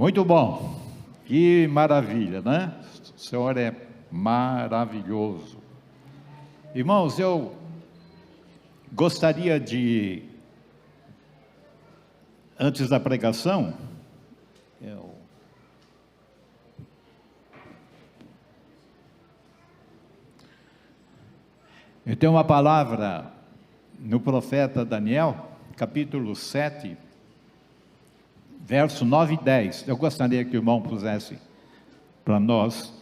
Muito bom, que maravilha, né? O Senhor é maravilhoso. Irmãos, eu gostaria de, antes da pregação, eu tenho uma palavra no profeta Daniel, capítulo 7, verso 9 e 10. Eu gostaria que o irmão pusesse para nós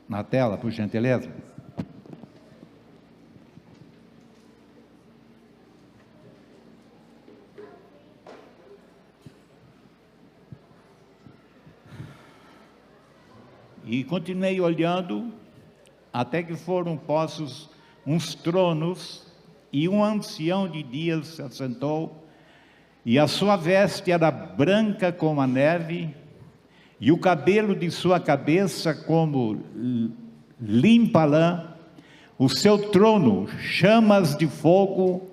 na tela, por gentileza. E continuei olhando, até que foram postos uns tronos, e um ancião de dias se assentou, e a sua veste era branca como a neve, e o cabelo de sua cabeça como limpa lã, o seu trono chamas de fogo,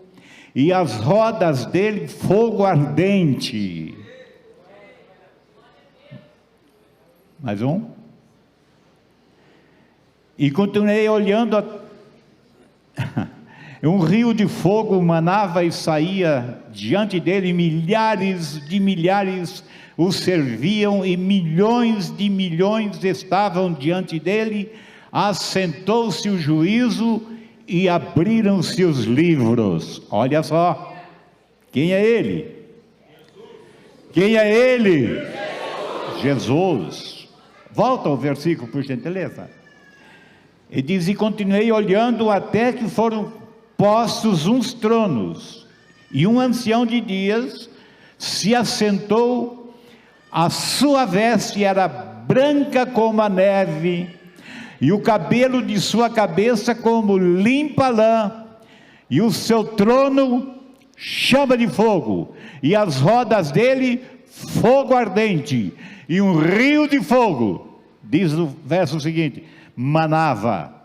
e as rodas dele fogo ardente. Mais um. E continuei olhando, um rio de fogo manava e saía diante dele, milhares de milhares o serviam, e milhões de milhões estavam diante dele. Assentou-se o juízo e abriram-se os livros. Olha só, quem é ele? Quem é ele? Jesus. Volta ao versículo, por gentileza. Ele diz: e continuei olhando até que foram postos uns tronos, e um ancião de dias se assentou, a sua veste era branca como a neve, e o cabelo de sua cabeça como limpa lã, e o seu trono chama de fogo, e as rodas dele fogo ardente, e um rio de fogo, diz o verso seguinte, manava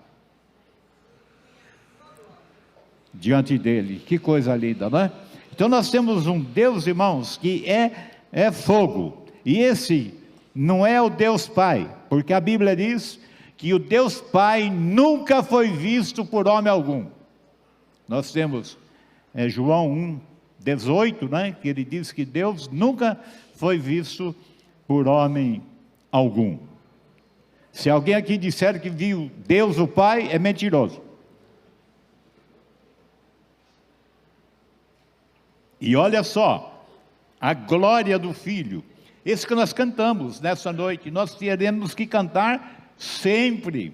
diante dele. Que coisa linda, não é? Então nós temos um Deus, irmãos, que é fogo, e esse não é o Deus Pai, porque a Bíblia diz que o Deus Pai nunca foi visto por homem algum. Nós temos João 1:18, né, que ele diz que Deus nunca foi visto por homem algum. Se alguém aqui disser que viu Deus o Pai, é mentiroso. E olha só, a glória do Filho, esse que nós cantamos nessa noite, nós teremos que cantar sempre,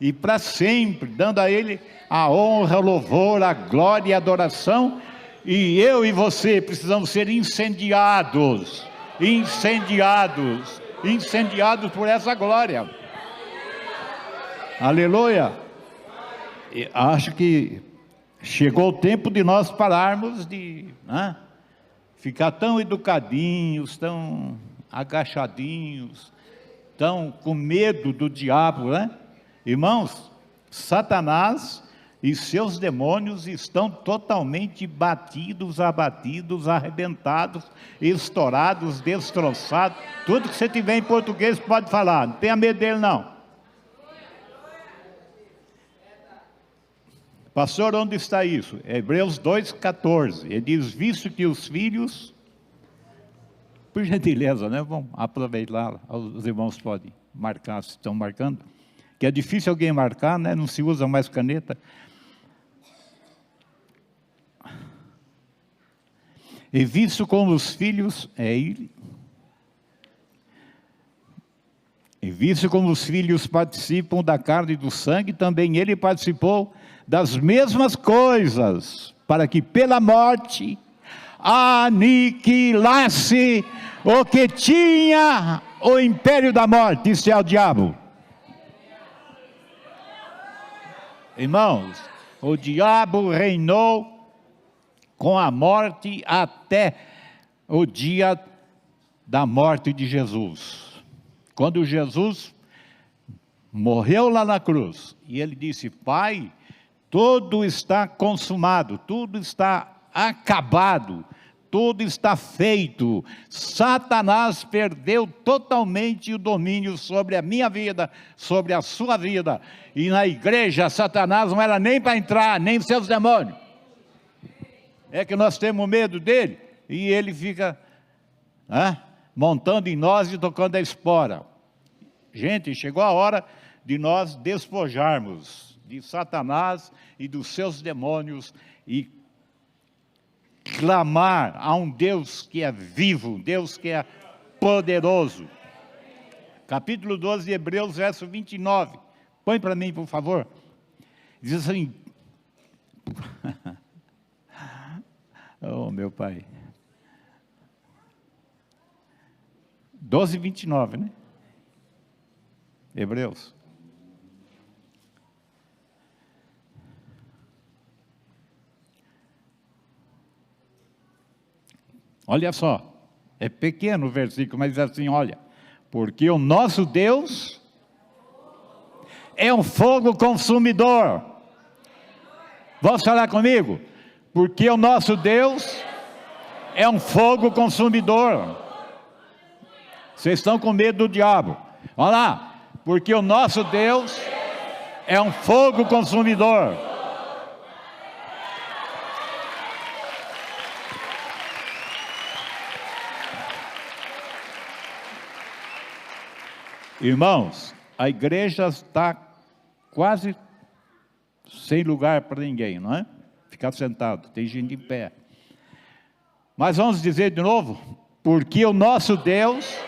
e para sempre, dando a Ele a honra, o louvor, a glória e a adoração, e eu e você precisamos ser incendiados por essa glória. Aleluia! E acho que chegou o tempo de nós pararmos de ficar tão educadinhos, tão agachadinhos, tão com medo do diabo, né? Irmãos, Satanás e seus demônios estão totalmente batidos, abatidos, arrebentados, estourados, destroçados. Tudo que você tiver em português pode falar, não tenha medo dele não. Pastor, onde está isso? Hebreus 2:14, ele diz, visto que os filhos, por gentileza, né? Vamos aproveitar, os irmãos podem marcar, se estão marcando, que é difícil alguém marcar, né? Não se usa mais caneta. E visto como os filhos, e visto como os filhos participam da carne e do sangue, também ele participou das mesmas coisas, para que pela morte aniquilasse o que tinha o império da morte, isso é o diabo. Irmãos, o diabo reinou com a morte até o dia da morte de Jesus. Quando Jesus morreu lá na cruz, e ele disse, Pai, tudo está consumado, tudo está acabado, tudo está feito. Satanás perdeu totalmente o domínio sobre a minha vida, sobre a sua vida. E na igreja, Satanás não era nem para entrar, nem seus demônios. É que nós temos medo dele, e ele fica montando em nós e tocando a espora. Gente, chegou a hora de nós despojarmos de Satanás e dos seus demônios e clamar a um Deus que é vivo, um Deus que é poderoso. Capítulo 12 de Hebreus, verso 29. Põe para mim, por favor. Diz assim: oh, meu pai. 12, 29, né? Hebreus. Olha só, é pequeno o versículo, mas diz assim, olha, porque o nosso Deus é um fogo consumidor. Vamos falar comigo? Porque o nosso Deus é um fogo consumidor. Vocês estão com medo do diabo? Olha lá, porque o nosso Deus é um fogo consumidor. Irmãos, a igreja está quase sem lugar para ninguém, não é? Ficar sentado, tem gente em pé. Mas vamos dizer de novo, porque o nosso Deus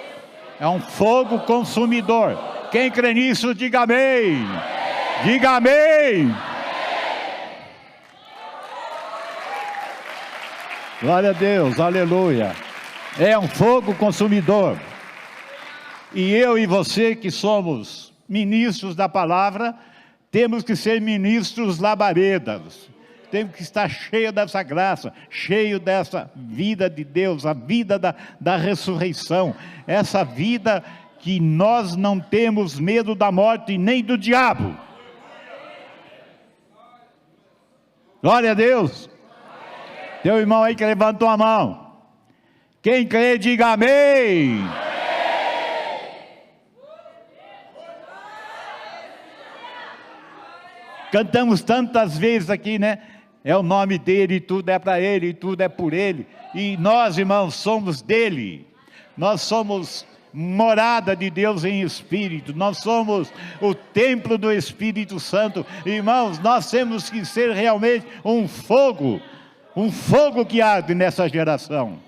é um fogo consumidor. Quem crê nisso, diga amém. Diga amém. Glória a Deus, aleluia. É um fogo consumidor. E eu e você que somos ministros da palavra, temos que ser ministros labaredas. Temos que estar cheio dessa graça, cheio dessa vida de Deus, a vida da ressurreição. Essa vida que nós não temos medo da morte nem do diabo. Glória a Deus. Teu irmão aí que levantou a mão. Quem crê, diga amém. Cantamos tantas vezes aqui, né? É o nome dele, e tudo é para ele, e tudo é por ele. E nós, irmãos, somos dele. Nós somos morada de Deus em espírito. Nós somos o templo do Espírito Santo. Irmãos, nós temos que ser realmente um fogo que arde nessa geração.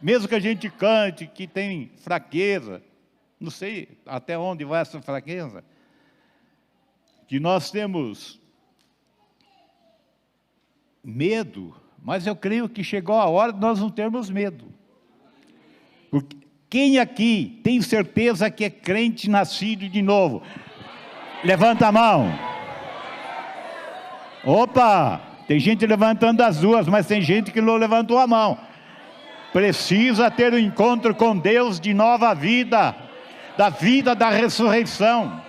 Mesmo que a gente cante, que tem fraqueza, não sei até onde vai essa fraqueza, que nós temos medo, mas eu creio que chegou a hora de nós não termos medo. Porque quem aqui tem certeza que é crente nascido de novo? Levanta a mão. Opa, tem gente levantando as duas, mas tem gente que não levantou a mão. Precisa ter um encontro com Deus de nova vida, da vida da ressurreição.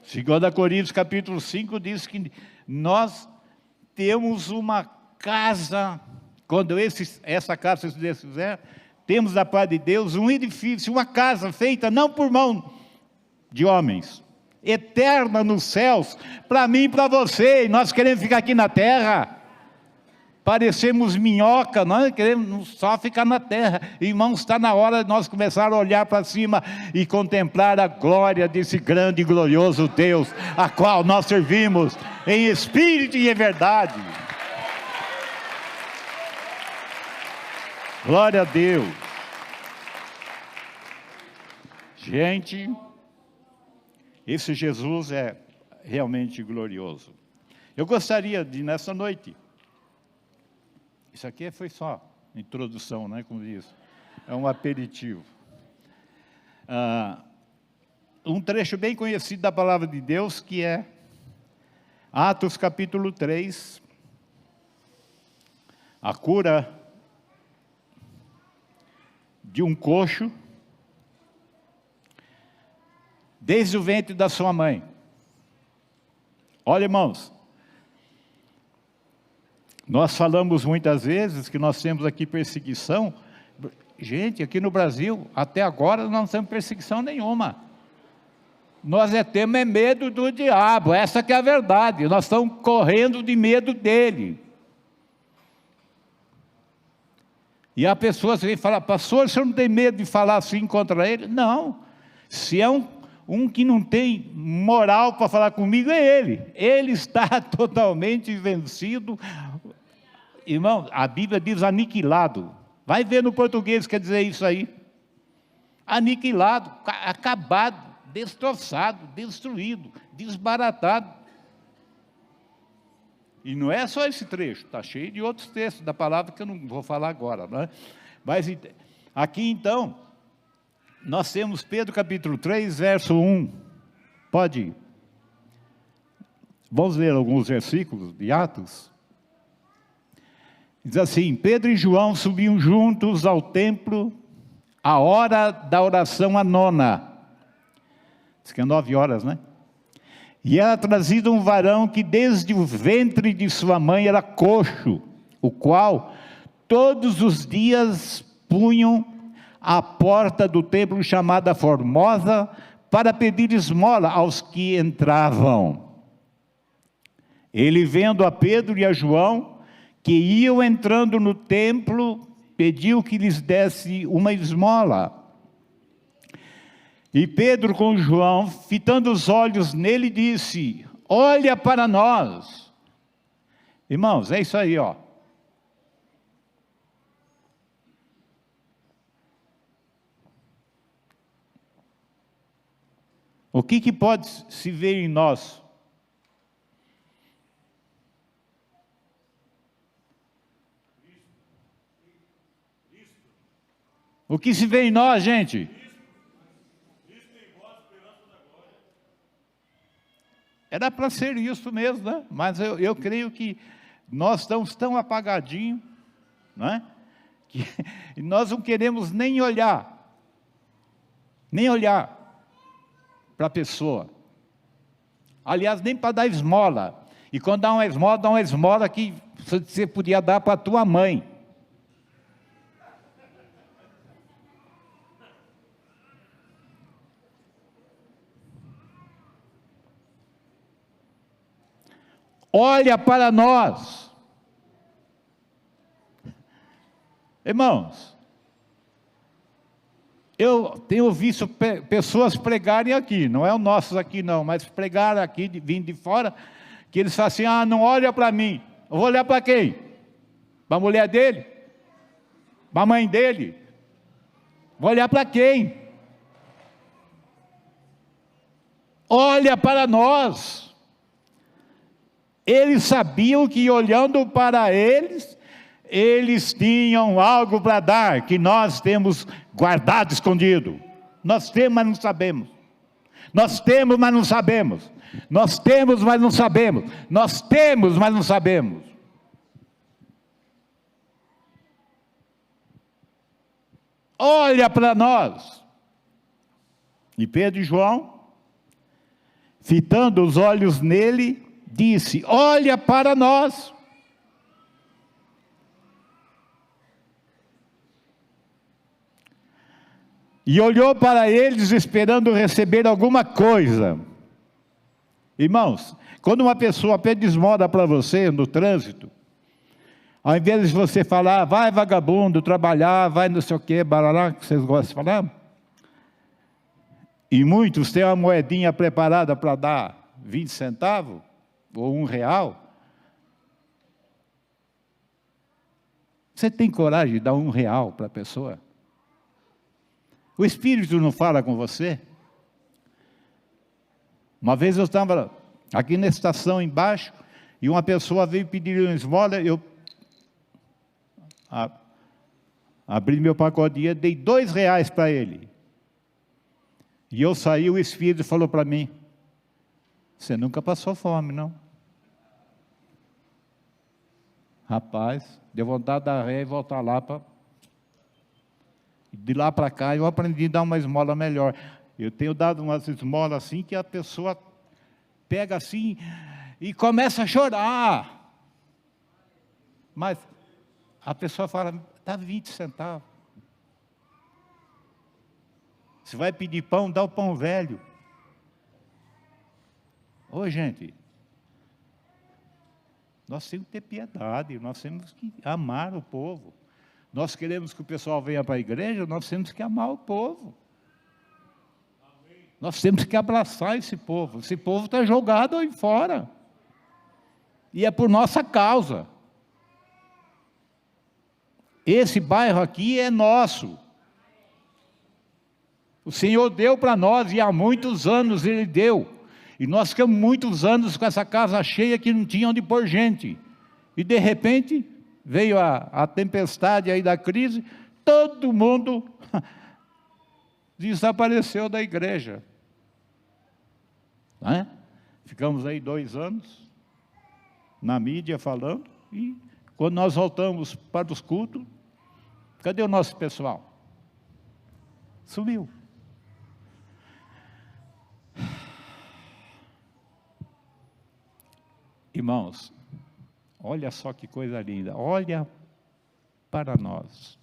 Segunda Coríntios capítulo 5 diz que nós temos uma casa, quando essa casa se desfizer, temos da parte de Deus um edifício, uma casa feita não por mão de homens, eterna nos céus, para mim e para você. E nós queremos ficar aqui na terra. Parecemos minhoca, nós queremos só ficar na terra. Irmãos, está na hora de nós começar a olhar para cima e contemplar a glória desse grande e glorioso Deus, a qual nós servimos em espírito e em verdade. Glória a Deus. Gente, esse Jesus é realmente glorioso. Eu gostaria de, nessa noite, isso aqui foi só introdução, né, como diz, é um aperitivo. Um trecho bem conhecido da palavra de Deus, que é Atos capítulo 3, a cura de um coxo, desde o ventre da sua mãe. Olha, irmãos, nós falamos muitas vezes que nós temos aqui perseguição. Gente, aqui no Brasil, até agora não temos perseguição nenhuma. Nós temos medo do diabo, essa que é a verdade. Nós estamos correndo de medo dele. E há pessoas que vêm falar: pastor, o senhor não tem medo de falar assim contra ele? Não. Se é um que não tem moral para falar comigo, é ele. Ele está totalmente vencido. Irmão, a Bíblia diz aniquilado. Vai ver no português quer dizer isso aí. Aniquilado, acabado, destroçado, destruído, desbaratado. E não é só esse trecho, está cheio de outros textos da palavra que eu não vou falar agora, não é? Mas aqui então, nós temos Pedro capítulo 3, verso 1. Pode ir. Vamos ler alguns versículos de Atos. Diz assim: Pedro e João subiam juntos ao templo à hora da oração à nona. Diz que é 9 horas, né? E era trazido um varão que desde o ventre de sua mãe era coxo, o qual todos os dias punham à porta do templo chamada Formosa, para pedir esmola aos que entravam. Ele, vendo a Pedro e a João, que iam entrando no templo, pediu que lhes desse uma esmola. E Pedro com João, fitando os olhos nele, disse: olha para nós. Irmãos, é isso aí, ó. O que pode se ver em nós? O que se vê em nós, gente? Era para ser isso mesmo, né? Mas eu creio que nós estamos tão apagadinhos, não é? Que nós não queremos nem olhar para a pessoa. Aliás, nem para dar esmola. E quando dá uma esmola que você podia dar para a tua mãe. Olha para nós. Irmãos, eu tenho visto pessoas pregarem aqui, não é o nossos aqui não, mas pregaram aqui, vindo de fora, que eles falam assim: ah, não olha para mim. Eu vou olhar para quem? Para a mulher dele? Para a mãe dele? Vou olhar para quem? Olha para nós. Eles sabiam que olhando para eles, eles tinham algo para dar, que nós temos guardado, escondido. Nós temos, mas não sabemos. Nós temos, mas não sabemos. Nós temos, mas não sabemos. Nós temos, mas não sabemos. Olha para nós. E Pedro e João, fitando os olhos nele, disse: olha para nós. E olhou para eles esperando receber alguma coisa. Irmãos, quando uma pessoa pede esmola para você no trânsito, ao invés de você falar: vai vagabundo, trabalhar, vai não sei o que, barará, que vocês gostam de falar, e muitos têm uma moedinha preparada para dar 20 centavos, ou R$1, você tem coragem de dar R$1 para a pessoa? O Espírito não fala com você? Uma vez eu estava aqui na estação embaixo, e uma pessoa veio pedir uma esmola, eu abri meu pacotinho, dei R$2 para ele. E eu saí, o Espírito falou para mim: você nunca passou fome, não? Rapaz, deu vontade de dar ré e voltar lá para... De lá para cá eu aprendi a dar uma esmola melhor. Eu tenho dado umas esmolas assim, que a pessoa pega assim e começa a chorar. Mas a pessoa fala, dá 20 centavos. Você vai pedir pão, dá o pão velho. Ô, gente, nós temos que ter piedade, nós temos que amar o povo. Nós queremos que o pessoal venha para a igreja, nós temos que amar o povo. Nós temos que abraçar esse povo. Esse povo está jogado aí fora. E é por nossa causa. Esse bairro aqui é nosso. O Senhor deu para nós e há muitos anos Ele deu. E nós ficamos muitos anos com essa casa cheia que não tinha onde pôr gente. E de repente veio a tempestade aí da crise, todo mundo desapareceu da igreja. Não é? Ficamos aí 2 anos na mídia falando, e quando nós voltamos para os cultos, cadê o nosso pessoal? Sumiu. Irmãos, olha só que coisa linda, olha para nós.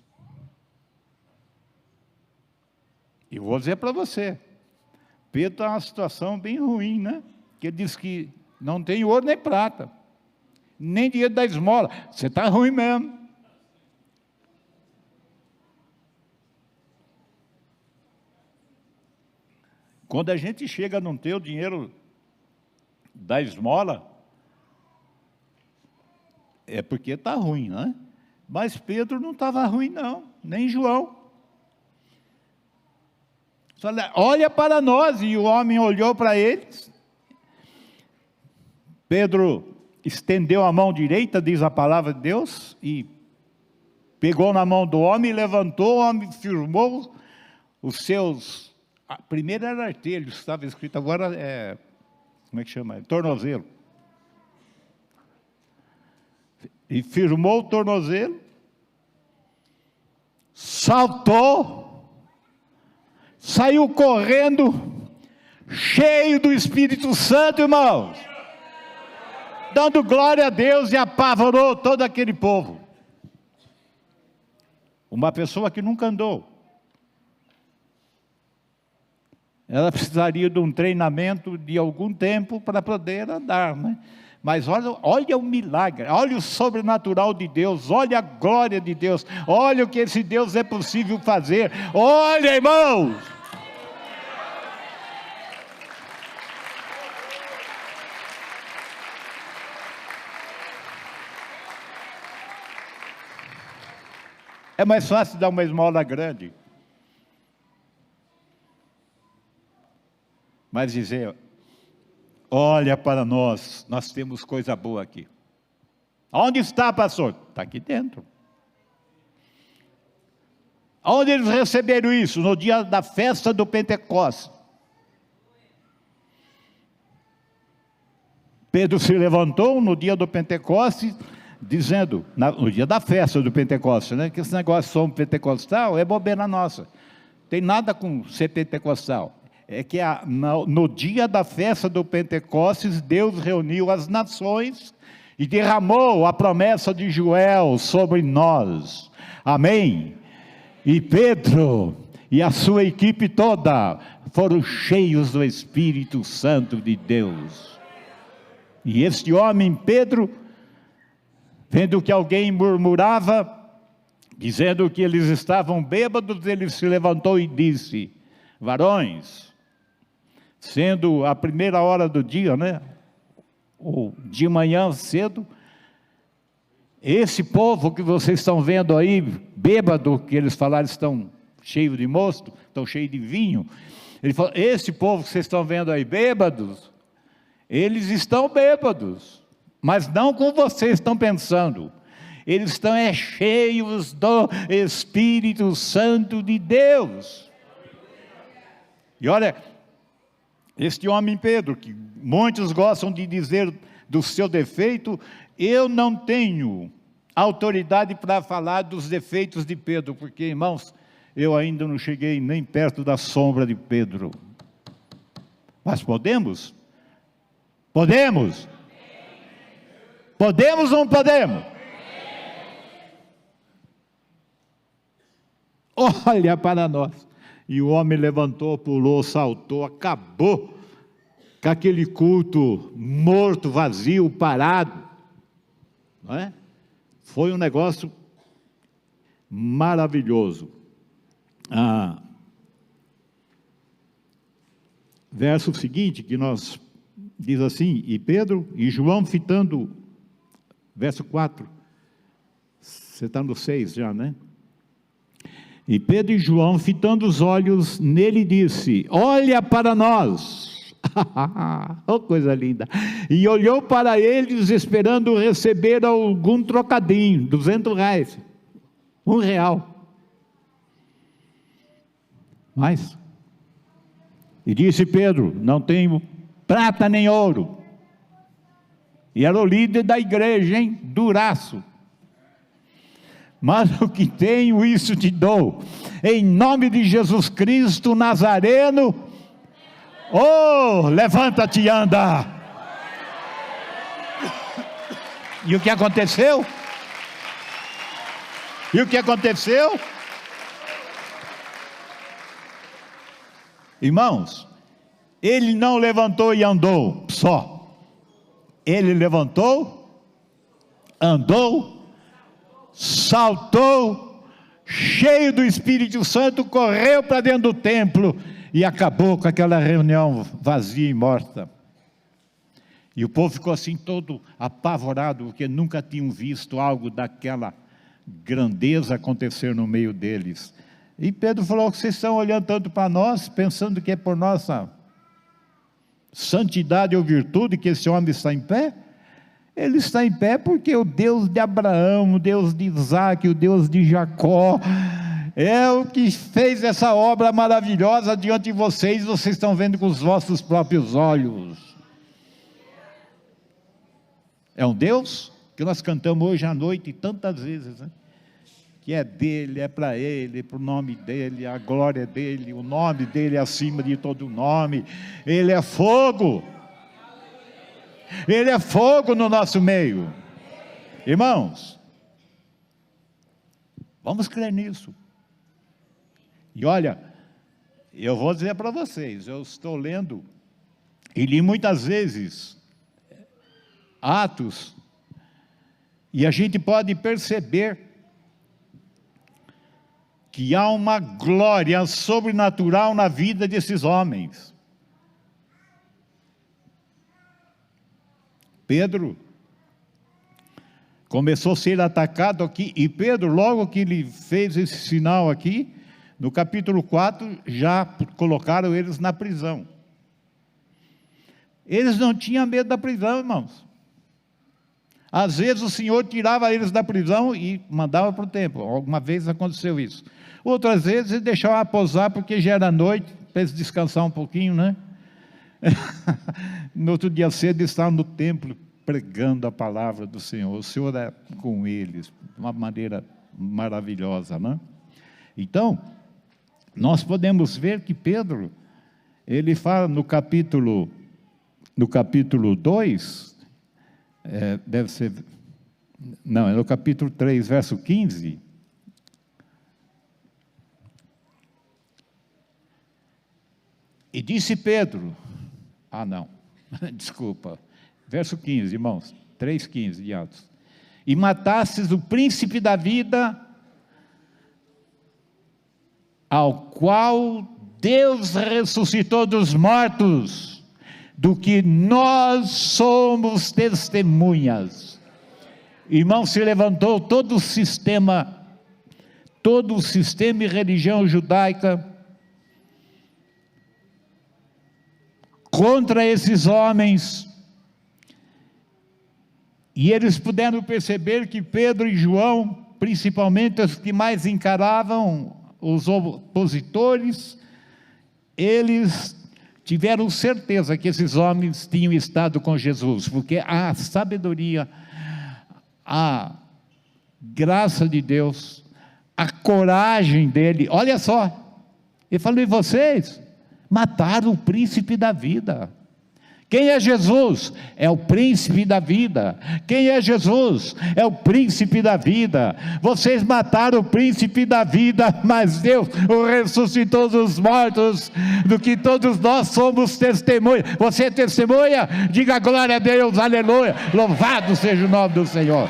E vou dizer para você, Pedro está numa situação bem ruim, né? Que ele diz que não tem ouro nem prata, nem dinheiro da esmola. Você está ruim mesmo. Quando a gente chega a não ter o dinheiro da esmola, é porque está ruim, não é? Mas Pedro não estava ruim não, nem João. Olha para nós, e o homem olhou para eles. Pedro estendeu a mão direita, diz a palavra de Deus, e pegou na mão do homem, levantou, o homem firmou os seus, primeiro era artelhos, estava escrito, agora é, como é que chama? Tornozelo. E firmou o tornozelo, saltou, saiu correndo, cheio do Espírito Santo, irmãos, dando glória a Deus, e apavorou todo aquele povo. Uma pessoa que nunca andou, ela precisaria de um treinamento de algum tempo para poder andar, né? Mas olha o milagre, olha o sobrenatural de Deus, olha a glória de Deus, olha o que esse Deus é possível fazer, olha, irmãos. É mais fácil dar uma esmola grande, mas dizer, olha para nós, nós temos coisa boa aqui. Onde está, pastor? Está aqui dentro. Onde eles receberam isso? No dia da festa do Pentecostes. Pedro se levantou no dia do Pentecostes, dizendo, no dia da festa do Pentecostes, né? Que esse negócio de som pentecostal é bobeira nossa. Tem nada com ser pentecostal. É que no dia da festa do Pentecostes, Deus reuniu as nações e derramou a promessa de Joel sobre nós. Amém? E Pedro e a sua equipe toda foram cheios do Espírito Santo de Deus. E este homem, Pedro, vendo que alguém murmurava, dizendo que eles estavam bêbados, ele se levantou e disse, varões, sendo a primeira hora do dia, né? Ou de manhã cedo, esse povo que vocês estão vendo aí, bêbado, que eles falaram, estão cheios de mosto, estão cheios de vinho. Ele falou, esse povo que vocês estão vendo aí, bêbados, eles estão bêbados, mas não como vocês estão pensando. Eles estão cheios do Espírito Santo de Deus. E olha, este homem Pedro, que muitos gostam de dizer do seu defeito, eu não tenho autoridade para falar dos defeitos de Pedro, porque, irmãos, eu ainda não cheguei nem perto da sombra de Pedro. Mas podemos? Podemos? Podemos ou não podemos? Olha para nós. E o homem levantou, pulou, saltou, acabou com aquele culto morto, vazio, parado. Não é? Foi um negócio maravilhoso. Verso seguinte, que nós diz assim, e Pedro e João fitando, verso 4, você está no 6 já, né? E Pedro e João, fitando os olhos nele, disse: olha para nós. Oh, coisa linda. E olhou para eles, esperando receber algum trocadinho, R$200, R$1. Mas, e disse Pedro: não tenho prata nem ouro. E era o líder da igreja, hein? Duraço. Mas o que tenho, isso te dou. Em nome de Jesus Cristo Nazareno. Oh, levanta-te e anda. E o que aconteceu? E o que aconteceu? Irmãos, ele não levantou e andou só. Ele levantou, andou, saltou, cheio do Espírito Santo, correu para dentro do templo e acabou com aquela reunião vazia e morta. E o povo ficou assim todo apavorado, porque nunca tinham visto algo daquela grandeza acontecer no meio deles. E Pedro falou: vocês estão olhando tanto para nós, pensando que é por nossa santidade ou virtude que esse homem está em pé? Ele está em pé porque o Deus de Abraão, o Deus de Isaac, o Deus de Jacó, é o que fez essa obra maravilhosa diante de vocês. Vocês estão vendo com os vossos próprios olhos. É um Deus que nós cantamos hoje à noite tantas vezes, né? Que é dele, é para ele, para o nome dele, a glória dele, o nome dele é acima de todo nome. Ele é fogo. Ele é fogo no nosso meio. Irmãos, vamos crer nisso. E olha, eu vou dizer para vocês, eu estou lendo e li muitas vezes Atos, e a gente pode perceber que há uma glória sobrenatural na vida desses homens. Pedro começou a ser atacado aqui, e Pedro, logo que ele fez esse sinal aqui, no capítulo 4, já colocaram eles na prisão. Eles não tinham medo da prisão, irmãos. Às vezes o Senhor tirava eles da prisão e mandava para o templo. Alguma vez aconteceu isso. Outras vezes ele deixava posar porque já era noite, para eles descansar um pouquinho, né? No outro dia cedo eles estavam no templo pregando a palavra do Senhor. O Senhor é com eles, de uma maneira maravilhosa, né? Então, nós podemos ver que Pedro, ele fala no capítulo 2, deve ser, não, é no capítulo 3, verso 15, e disse Pedro, desculpa, verso 15, irmãos, 3,15 de Atos, e matasses o príncipe da vida, ao qual Deus ressuscitou dos mortos, do que nós somos testemunhas. Irmão, se levantou todo o sistema e religião judaica contra esses homens, e eles puderam perceber que Pedro e João, principalmente os que mais encaravam os opositores, eles tiveram certeza que esses homens tinham estado com Jesus, porque a sabedoria, a graça de Deus, a coragem dele, olha só, ele falou: e vocês? Mataram o príncipe da vida. Quem é Jesus? É o príncipe da vida. Quem é Jesus? É o príncipe da vida. Vocês mataram o príncipe da vida, mas Deus o ressuscitou dos mortos, do que todos nós somos testemunhas. Você é testemunha? Diga glória a Deus, aleluia. Louvado seja o nome do Senhor.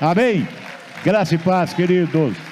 Amém? Graça e paz, queridos.